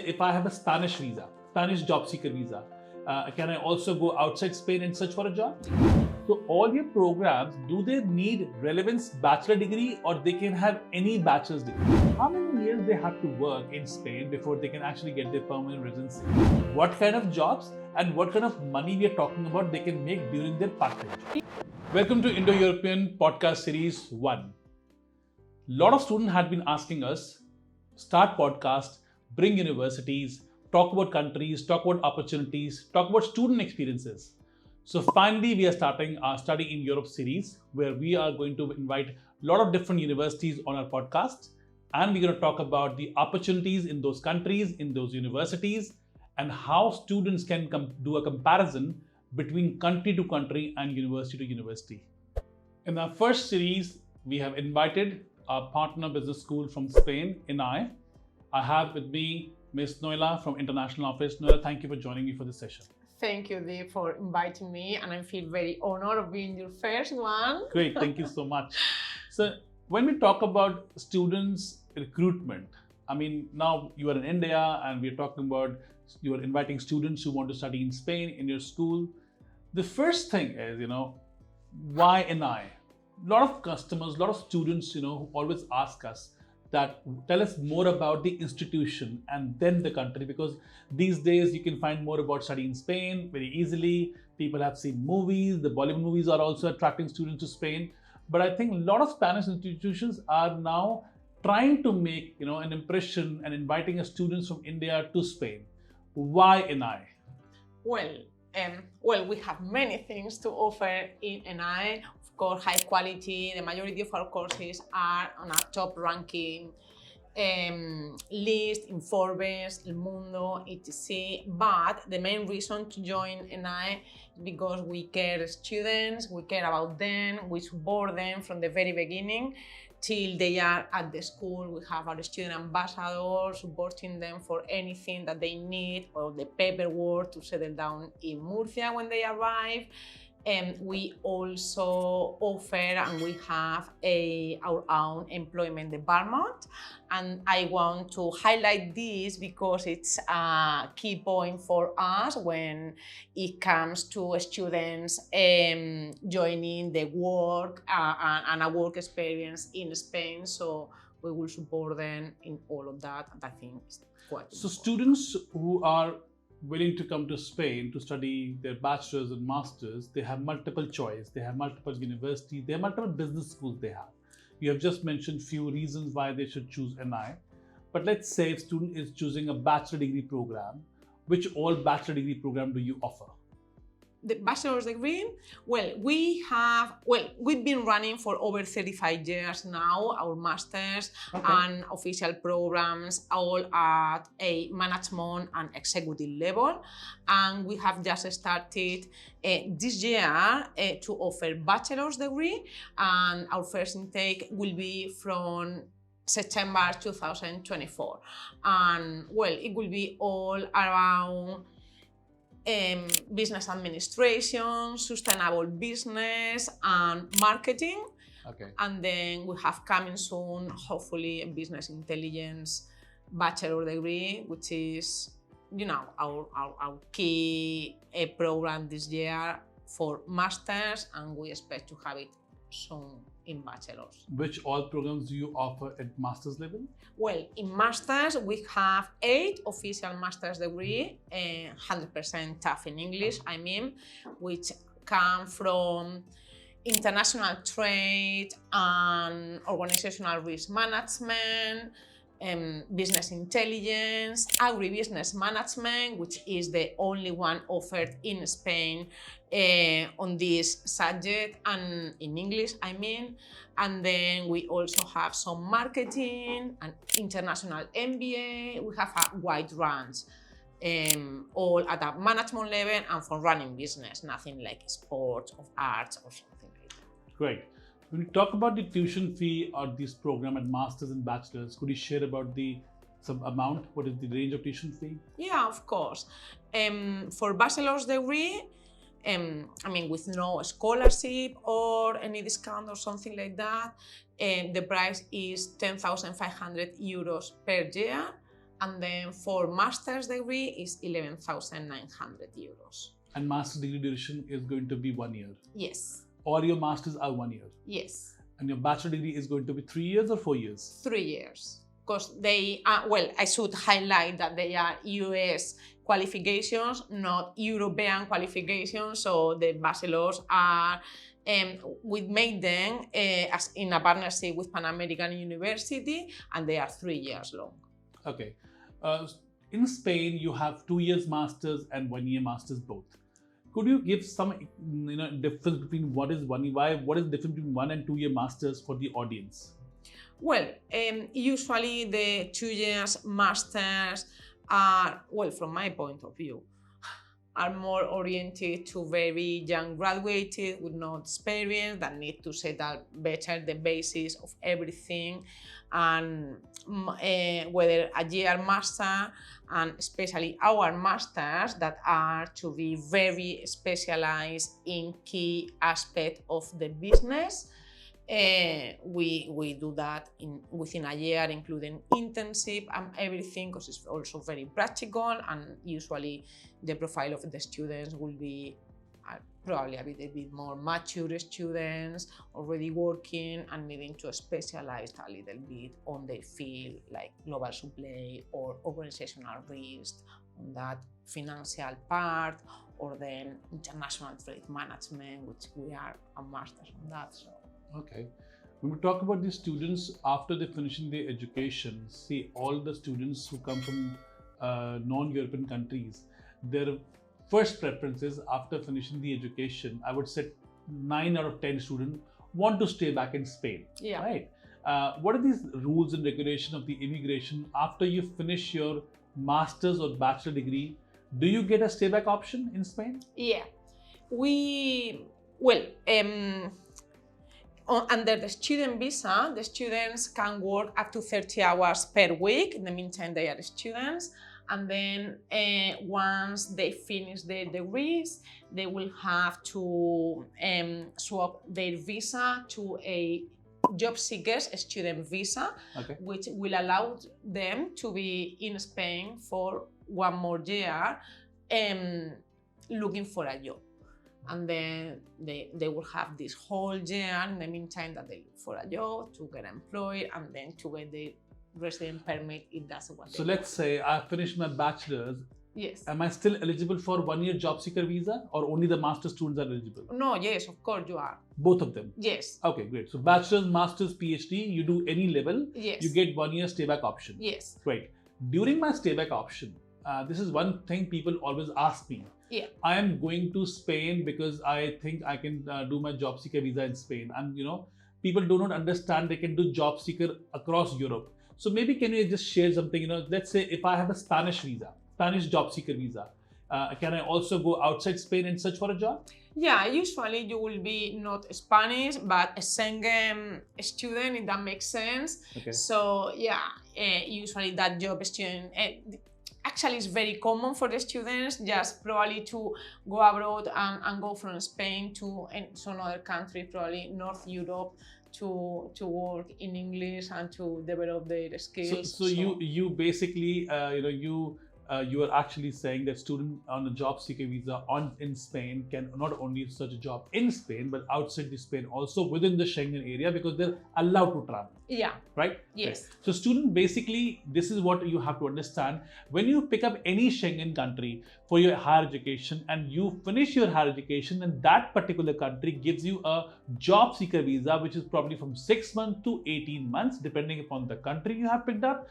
if I have a Spanish visa, Spanish job seeker visa, can I also go outside Spain and search for a job? So all your programs, do they need relevance bachelor degree or they can have any bachelor's degree? How many years they have to work in Spain before they can actually get their permanent residency? What kind of jobs and what kind of money we are talking about they can make during their part-time job? Welcome to Indo-European Podcast Series 1. A lot of students had been asking us, start podcast, bring universities, talk about countries, talk about opportunities, talk about student experiences. So finally, we are starting our Study in Europe series where we are going to invite a lot of different universities on our podcast, and we're going to talk about the opportunities in those countries, in those universities, and how students can do a comparison between country to country and university to university. In our first series, we have invited our partner business school from Spain, ENAE. I have with me Ms. Noelia from International Office. Noelia, thank you for joining me for this session. Thank you, Dee, for inviting me, and I feel very honored of being your first one. Great, thank you so much. So when we talk about students recruitment, I mean, now you are in India and we're talking about you are inviting students who want to study in Spain in your school. The first thing is, why ENAE? A lot of customers, a lot of students, who always ask us that tell us more about the institution and then the country, because these days you can find more about studying in Spain very easily. People have seen movies, the Bollywood movies are also attracting students to Spain. But I think a lot of Spanish institutions are now trying to make an impression and inviting students from India to Spain. Why ENAE? Well, we have many things to offer in ENAE. Of course, high quality. The majority of our courses are on a top ranking list in Forbes, El Mundo, etc. But the main reason to join ENAE is because we care students, we care about them, we support them from the very beginning till they are at the school. We have our student ambassadors supporting them for anything that they need or the paperwork to settle down in Murcia when they arrive. And we also offer and we have our own employment department. And I want to highlight this because it's a key point for us when it comes to students joining the work and a work experience in Spain. So we will support them in all of that. And I think it's quite important. Students who are willing to come to Spain to study their bachelors and masters, they have multiple choice, they have multiple universities, they have multiple business schools they have. You have just mentioned few reasons why they should choose ENAE. But let's say a student is choosing a bachelor degree program. Which all bachelor degree program do you offer? The bachelor's degree? We've been running for over 35 years now, our masters and official programs, all at a management and executive level. And we have just started this year to offer bachelor's degree. And our first intake will be from September 2024. And it will be all around business administration, sustainable business, and marketing. And then we have coming soon, hopefully, a business intelligence bachelor degree, which is, our key program this year for masters, and we expect to have it soon in bachelors. Which all programs do you offer at master's level? In masters, we have 8 official master's degree, 100% tough in English, which come from international trade and organizational risk management, business intelligence, agribusiness management, which is the only one offered in Spain on this subject, and in English, And then we also have some marketing and international MBA. We have a wide range, all at a management level and for running business, nothing like sports or arts or something like that. Great. When you talk about the tuition fee or this program at masters and bachelors, could you share about some amount? What is the range of tuition fee? Yeah, of course. For bachelor's degree, with no scholarship or any discount or something like that, the price is €10,500 per year. And then for master's degree is 11,900 euros. And master's degree duration is going to be 1 year. Yes. All your masters are 1 year. Yes. And your bachelor degree is going to be 3 years or 4 years? 3 years. Because they are, well, I should highlight that they are US qualifications, not European qualifications. So the bachelors are, we made them as in a partnership with Pan American University, and they are 3 years long. Okay. In Spain, you have 2 years masters and 1 year masters both. Could you give some difference between what is the difference between 1 and 2 year masters for the audience? Well, usually the 2 years masters are, well, from my point of view, are more oriented to very young graduates with no experience that need to settle better the basis of everything, and whether a year master, and especially our masters that are to be very specialized in key aspects of the business. We do that within a year, including internship and everything, because it's also very practical, and usually the profile of the students will be probably a bit more mature students, already working and needing to specialize a little bit on their field, like global supply or organizational risk, on that financial part, or then international trade management, which we are a masters on that. So. Okay. When we talk about the students after they finishing their education, see all the students who come from non-European countries, their first preferences after finishing the education, I would say 9 out of 10 students want to stay back in Spain. Yeah. Right. What are these rules and regulations of the immigration after you finish your master's or bachelor degree? Do you get a stay back option in Spain? Yeah. Under the student visa, the students can work up to 30 hours per week. In the meantime, they are students. And then once they finish their degrees, they will have to swap their visa to a Jobseeker student visa, okay, which will allow them to be in Spain for 1 more year looking for a job. And then they will have this whole year in the meantime that they look for a job, to get employed, and then to get the resident permit if that's what they So want. let's say I finished my bachelor's. Yes. Am I still eligible for 1 year job seeker visa, or only the master students are eligible? No, yes, of course you are. Both of them? Yes. Okay, great. So bachelor's, master's, PhD, you do any level, yes, you get 1 year stay back option. Yes. Great. During my stay back option, this is one thing people always ask me. Yeah. I am going to Spain because I think I can do my job seeker visa in Spain. And people do not understand they can do job seeker across Europe. So maybe can you just share something, let's say if I have a Spanish visa, Spanish job seeker visa, can I also go outside Spain and search for a job? Yeah, usually you will be not Spanish, but a Schengen student, if that makes sense. Okay. So yeah, usually that job student, actually it's very common for the students just probably to go abroad and go from Spain to some other country, probably North Europe, to work in English and to develop their skills. So you basically you are actually saying that student on a job seeker visa in Spain can not only search a job in Spain but outside the Spain also within the Schengen area because they're allowed to travel. Yeah. Right? Yes. Right. So student, basically this is what you have to understand. When you pick up any Schengen country for your higher education and you finish your higher education, and that particular country gives you a job seeker visa which is probably from 6 months to 18 months depending upon the country you have picked up.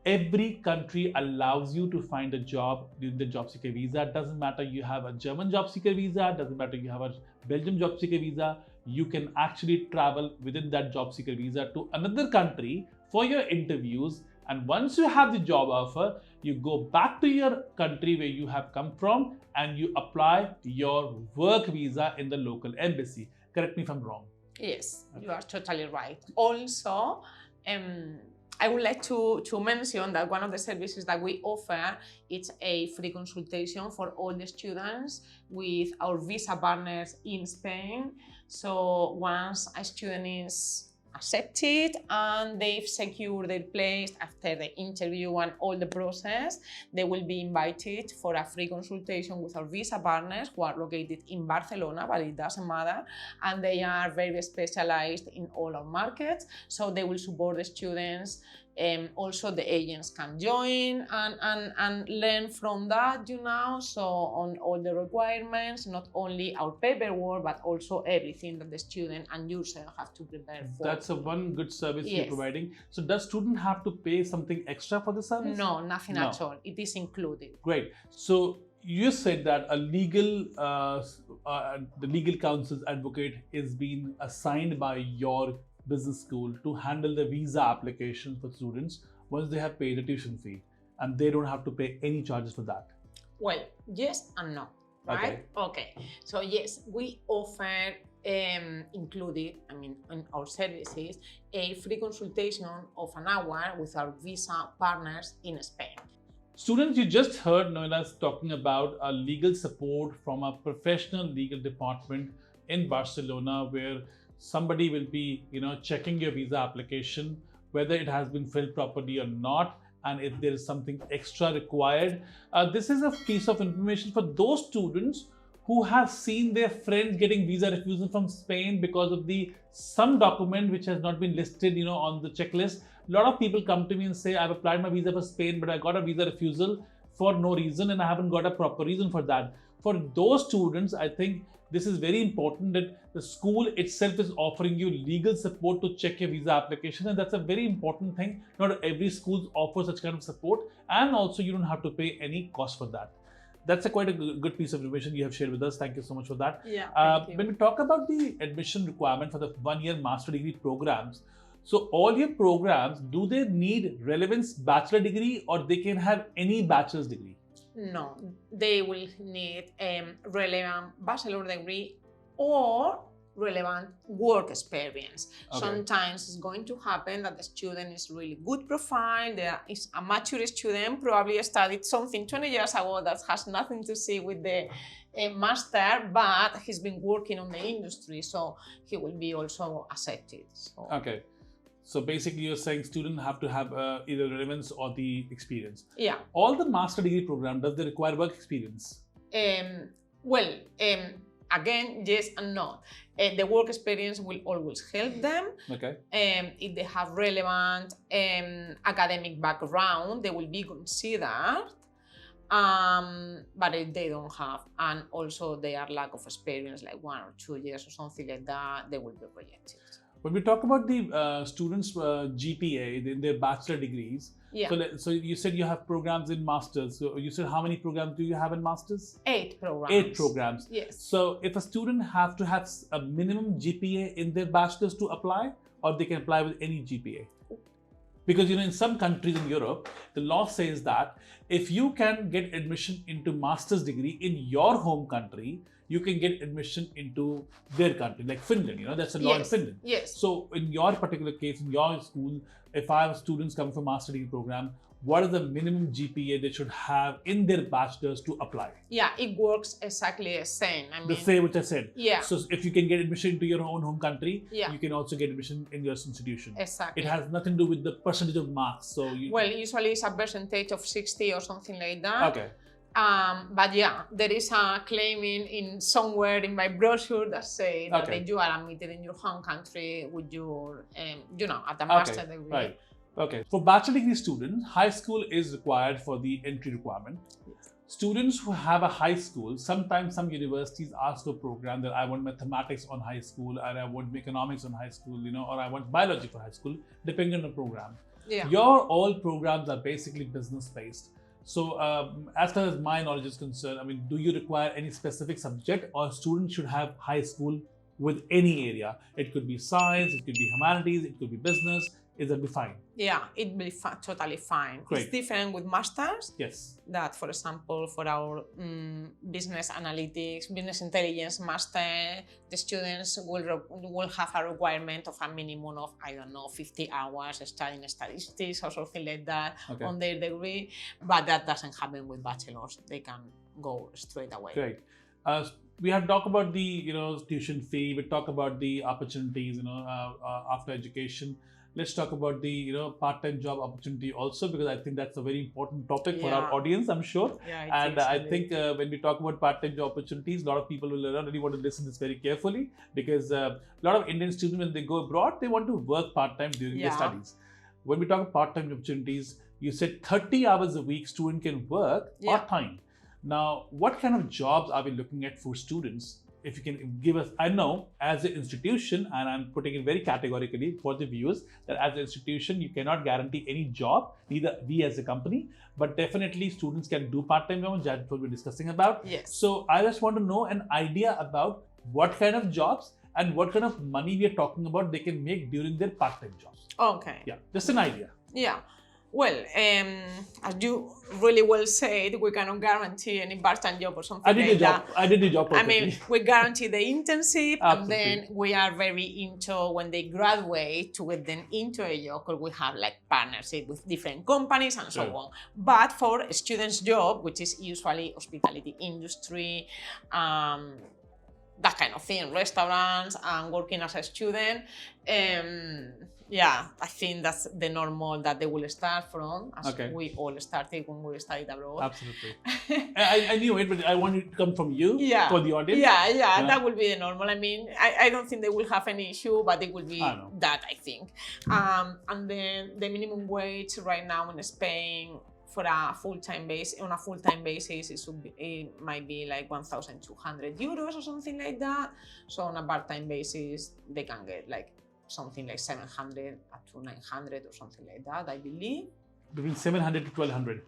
Every country allows you to find a job during the job seeker visa. Doesn't matter you have a German job seeker visa, doesn't matter you have a Belgium job seeker visa, you can actually travel within that job seeker visa to another country for your interviews. And once you have the job offer, you go back to your country where you have come from and you apply your work visa in the local embassy. Correct me if I'm wrong. Yes, okay. You are totally right. Also, I would like to mention that one of the services that we offer is a free consultation for all the students with our visa partners in Spain. So once a student is accepted and they've secured their place after the interview and all the process, they will be invited for a free consultation with our visa partners who are located in Barcelona, but it doesn't matter. And they are very specialized in all our markets, so they will support the students. Also the agents can join and learn from that, so on all the requirements, not only our paperwork, but also everything that the student and yourself have to prepare for. That's one good service you're providing. So does student have to pay something extra for the service? No, nothing at all. It is included. Great. So you said that a the legal counsel's advocate is being assigned by your business school to handle the visa application for students once they have paid the tuition fee, and they don't have to pay any charges for that. Well, yes and no, right? Okay. So yes, we offer included, in our services, a free consultation of an hour with our visa partners in Spain. Students, you just heard Noelia talking about a legal support from a professional legal department in Barcelona, where somebody will be, checking your visa application, whether it has been filled properly or not, and if there is something extra required. This is a piece of information for those students who have seen their friends getting visa refusal from Spain because of some document which has not been listed, on the checklist. A lot of people come to me and say, I've applied my visa for Spain, but I got a visa refusal for no reason, and I haven't got a proper reason for that. For those students, I think this is very important that the school itself is offering you legal support to check your visa application, and that's a very important thing. Not every school offers such kind of support, and also you don't have to pay any cost for that. That's quite a good piece of information you have shared with us. Thank you so much for that. Yeah, thank you. When we talk about the admission requirement for the one-year master degree programs, so all your programs, do they need relevance bachelor degree, or they can have any bachelor's degree? No, they will need relevant bachelor degree or relevant work experience. Sometimes it's going to happen that the student is really good profile, there is a mature student, probably studied something 20 years ago that has nothing to see with the master, but he's been working on the industry, so he will be also accepted. So. Okay. So basically you're saying students have to have either relevance or the experience. Yeah. All the master degree program, does they require work experience? Again, yes and no. The work experience will always help them. Okay. If they have relevant academic background, they will be considered. But if they don't have, and also they are lack of experience, like 1 or 2 years or something like that, they will be rejected. When we talk about the students' GPA in their bachelor degrees, so you said you have programs in masters. So you said how many programs do you have in masters? 8 programs. 8 programs. Yes. So if a student have to have a minimum GPA in their bachelors to apply, or they can apply with any GPA? Because in some countries in Europe, the law says that if you can get admission into master's degree in your home country, you can get admission into their country, like Finland, that's the law in Finland. Yes. So in your particular case, in your school, if I have students coming from master degree program, what is the minimum GPA they should have in their bachelors to apply? Yeah, it works exactly the same. The same which I said. Yeah. So if you can get admission into your own home country, yeah, you can also get admission in your institution. Exactly. It has nothing to do with the percentage of marks. So usually it's a percentage of 60 or something like that. Okay. But yeah, there is a claiming in somewhere in my brochure that say that you are admitted in your home country with your, at the master degree. Right. Okay. For bachelor degree students, high school is required for the entry requirement. Yes. Students who have a high school, sometimes some universities ask for a program that I want mathematics on high school, and I want economics on high school, or I want biology for high school, depending on the program. Yeah. Your all programs are basically business based. So as far as my knowledge is concerned, do you require any specific subject, or students should have high school with any area? It could be science, it could be humanities, it could be business. Is that be fine? Yeah, it'd be totally fine. Great. It's different with masters. Yes. That, for example, for our business analytics, business intelligence master, the students will have a requirement of a minimum of, 50 hours studying statistics or something like that on their degree. But that doesn't happen with bachelors. They can go straight away. Great. We have talked about the tuition fee. We talk about the opportunities after education. Let's talk about the part-time job opportunity also, because I think that's a very important topic for our audience, I'm sure. And I think when we talk about part-time job opportunities, a lot of people will really want to listen to this very carefully, because a lot of Indian students, when they go abroad, they want to work part-time during their studies. When we talk about part-time opportunities, you said 30 hours a week student can work part-time. Now, what kind of jobs are we looking at for students? If you can give us, I know as an institution, and I'm putting it very categorically for the viewers, that as an institution, you cannot guarantee any job, neither we as a company, but definitely students can do part-time jobs. That's what we're discussing about. So I just want to know an idea about what kind of jobs and what kind of money we are talking about they can make during their part-time jobs. Okay. Yeah, just an idea. Yeah. Well, as you really well said, we cannot guarantee any part-time job or something like that. I did the job perfectly. I mean, we guarantee the internship, and then we are very into, when they graduate, to get them into a job, because we have like partnership with different companies and so on. But for a student's job, which is usually hospitality industry, that kind of thing, restaurants, and working as a student, yeah, I think that's the normal that they will start from, as we all started when we studied abroad. Absolutely. I knew it, but I wanted to come from you for the audience. Yeah, that will be the normal. I mean, I don't think they will have any issue, but it will be that, I think. And then the minimum wage right now in Spain for a full-time basis, on a full-time basis, it might be like 1,200 euros or something like that. So on a part-time basis, they can get like something like 700 up to 900 or something like that, I believe. Between 700 to 1,200,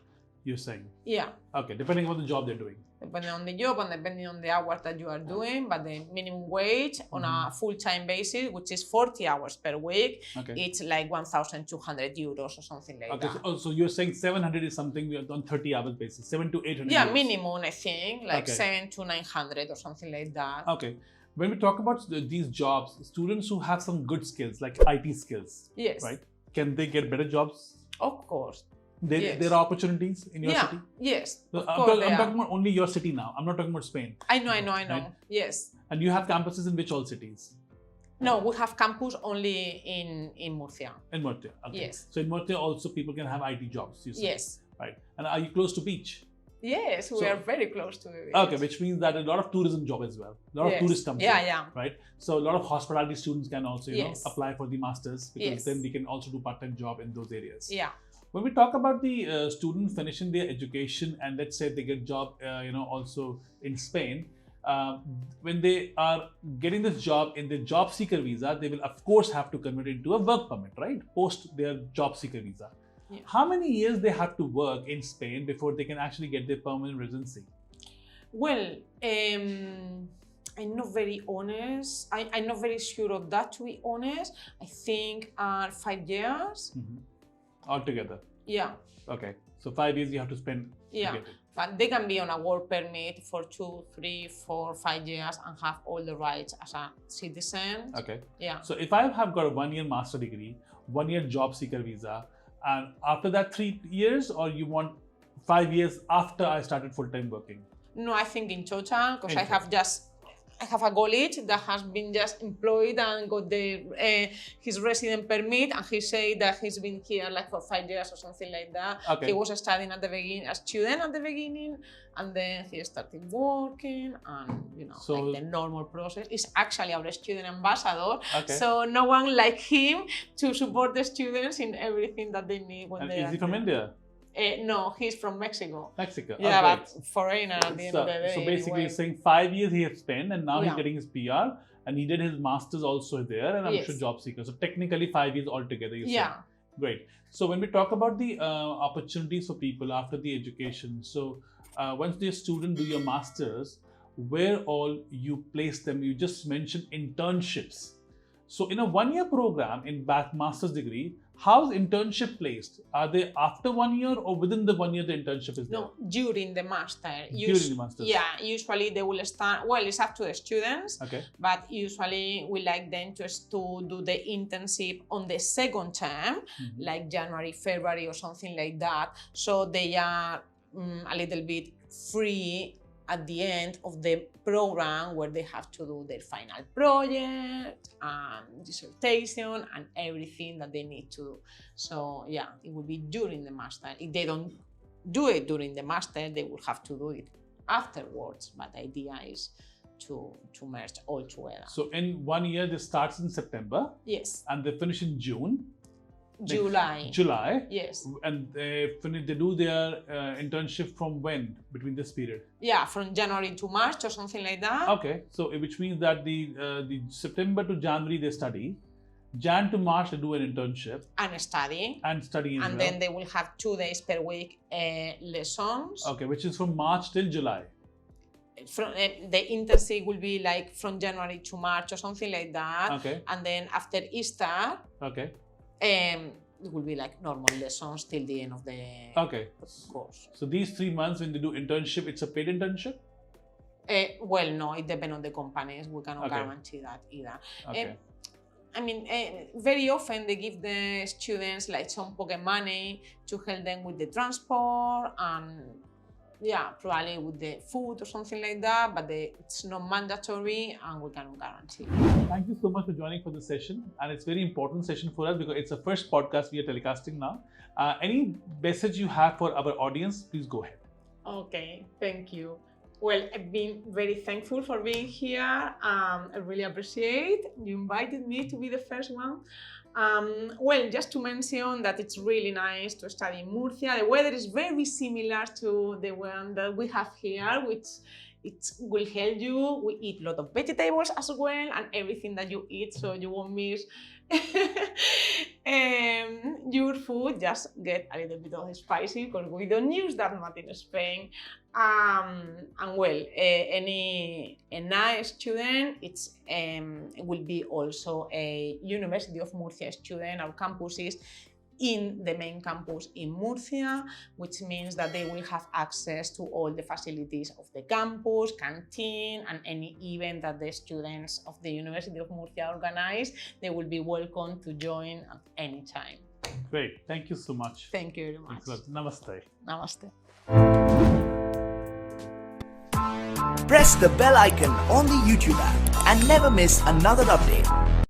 you're saying? Yeah. Okay, depending on the job they're doing. Depending on the job and depending on the hours that you are doing, but the minimum wage on a full-time basis, which is 40 hours per week, it's like 1,200 euros or something like that. So you're saying 700 is something we are on 30 hours basis, 700 to 800 Yeah, euros. minimum, I think, like 700 to 900 or something like that. Okay. When we talk about these jobs, students who have some good skills, like IT skills, right? Can they get better jobs? Of course. There are opportunities in your city? Yes. So I'm talking about only your city now. I'm not talking about Spain. I know. Right? Yes. And you have campuses in which all cities? No, we have campus only in Murcia. In Murcia, okay. Yes. So in Murcia also people can have IT jobs, you say? Yes. Right. And are you close to beach? Yes, we are very close to it. Okay, which means that a lot of tourism job as well. A lot of tourists come here, right? So a lot of hospitality students can also, apply for the masters, because then they can also do part-time job in those areas. Yeah. When we talk about the student finishing their education, and let's say they get job, also in Spain, when they are getting this job in the job seeker visa, they will of course have to convert it into a work permit, right? Post their job seeker visa. Yeah. How many years they have to work in Spain before they can actually get their permanent residency? Well, I'm not very honest. I'm not very sure of that, to be honest. I think 5 years. Altogether? Yeah. Okay. So 5 years you have to spend to get it. But they can be on a work permit for 2, 3, 4, 5 years and have all the rights as a citizen. Okay. Yeah. So if I have got a 1-year master degree, 1-year job seeker visa, and after that 3 years, or you want 5 years after I started full-time working? No, I think in total, because I have a colleague that has been just employed and got his resident permit, and he said that he's been here like for 5 years or something like that. Okay. He was studying at the beginning, a student at the beginning, and then he started working, and so, like the normal process. Is actually our student ambassador, so no one like him to support the students in everything that they need when they are. Is he from India? No, he's from Mexico. Mexico. Yeah, but foreigner at the end of the day. So basically, he's saying 5 years he has spent, and now he's getting his PR, and he did his masters also there, and I'm sure job seeker. So technically 5 years altogether, you say. Great. So when we talk about the opportunities for people after the education, so once the student do your masters, where all you place them? You just mentioned internships. So in a 1-year program in master's degree, how is internship placed? Are they after 1 year or within the 1 year the internship is there? No, during the master. During the master's? Yeah, usually they will start, well, it's up to the students, but usually we like them to do the internship on the second term, like January, February or something like that. So they are a little bit free at the end of the program where they have to do their final project and dissertation and everything that they need to do. So yeah, it will be during the master. If they don't do it during the master, they will have to do it afterwards. But the idea is to merge all together. So in 1 year, this starts in September. Yes. And they finish in June. July. Yes. And they do their internship from when, between this period? Yeah, from January to March or something like that. Okay, so which means that the September to January they study, Jan to March they do an internship. And study. As well. Then they will have 2 days per week lessons. Okay, which is from March till July. From the internship will be like from January to March or something like that. Okay. And then after Easter, okay, it will be like normal lessons till the end of the course. So these 3 months when they do internship, it's a paid internship? Well, no, it depends on the companies. We cannot guarantee that either. Okay. I mean, very often they give the students like some pocket money to help them with the transport and yeah, probably with the food or something like that, but it's not mandatory and we cannot guarantee. Thank you so much for joining for this session, and it's a very important session for us because it's the first podcast we are telecasting now. Any message you have for our audience, please go ahead. Okay, thank you. Well, I've been very thankful for being here. I really appreciate you invited me to be the first one. Well, just to mention that it's really nice to study in Murcia. The weather is very similar to the one that we have here, which it will help you. We eat a lot of vegetables as well and everything that you eat, so you won't miss your food. Just get a little bit of spicy because we don't use that much in Spain. And well, any ENAE student, it will be also a University of Murcia student. Our campus is in the main campus in Murcia, which means that they will have access to all the facilities of the campus, canteen, and any event that the students of the University of Murcia organize. They will be welcome to join at any time. Great. Thank you so much. Thank you very much. Namaste. Namaste. Press the bell icon on the YouTube app and never miss another update.